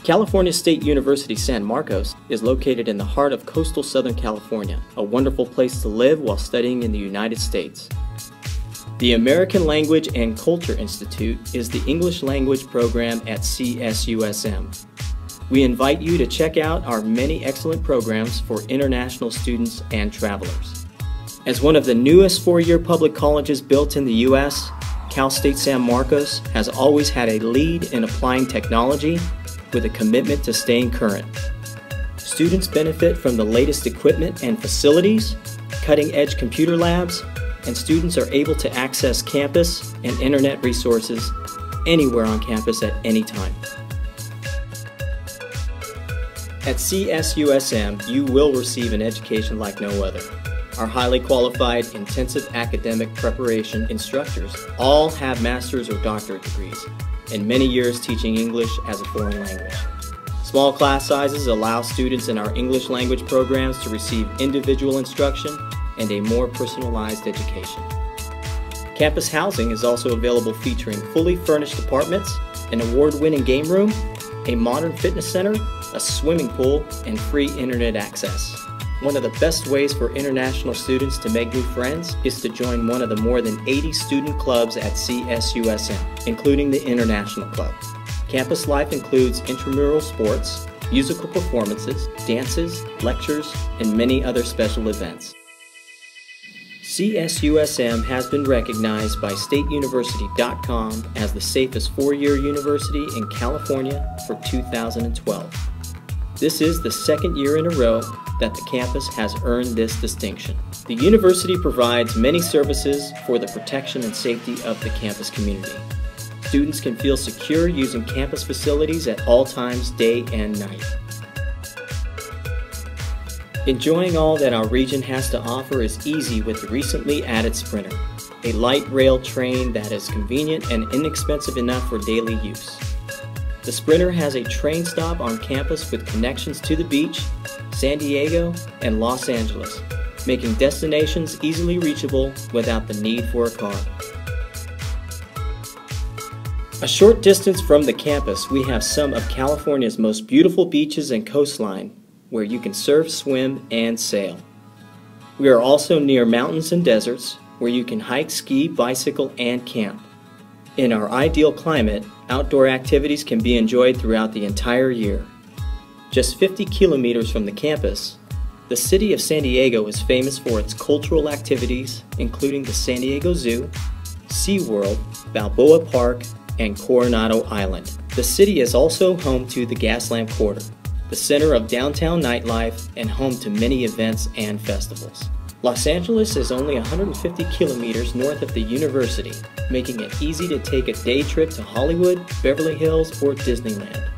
California State University San Marcos is located in the heart of coastal Southern California, a wonderful place to live while studying in the United States. The American Language and Culture Institute is the English language program at CSUSM. We invite you to check out our many excellent programs for international students and travelers. As one of the newest four-year public colleges built in the U.S., Cal State San Marcos has always had a lead in applying technology with a commitment to staying current. Students benefit from the latest equipment and facilities, cutting-edge computer labs, and students are able to access campus and internet resources anywhere on campus at any time. At CSUSM, you will receive an education like no other. Our highly qualified, intensive academic preparation instructors all have master's or doctorate degrees and many years teaching English as a foreign language. Small class sizes allow students in our English language programs to receive individual instruction and a more personalized education. Campus housing is also available, featuring fully furnished apartments, an award-winning game room, a modern fitness center, a swimming pool, and free internet access. One of the best ways for international students to make new friends is to join one of the more than 80 student clubs at CSUSM, including the International Club. Campus life includes intramural sports, musical performances, dances, lectures, and many other special events. CSUSM has been recognized by StateUniversity.com as the safest four-year university in California for 2012. This is the second year in a row that the campus has earned this distinction. The university provides many services for the protection and safety of the campus community. Students can feel secure using campus facilities at all times, day and night. Enjoying all that our region has to offer is easy with the recently added Sprinter, a light rail train that is convenient and inexpensive enough for daily use. The Sprinter has a train stop on campus with connections to the beach, San Diego, and Los Angeles, making destinations easily reachable without the need for a car. A short distance from the campus, we have some of California's most beautiful beaches and coastline, where you can surf, swim, and sail. We are also near mountains and deserts, where you can hike, ski, bicycle, and camp. In our ideal climate, outdoor activities can be enjoyed throughout the entire year. Just 50 kilometers from the campus, the city of San Diego is famous for its cultural activities, including the San Diego Zoo, SeaWorld, Balboa Park, and Coronado Island. The city is also home to the Gaslamp Quarter, the center of downtown nightlife and home to many events and festivals. Los Angeles is only 150 kilometers north of the university, making it easy to take a day trip to Hollywood, Beverly Hills, or Disneyland.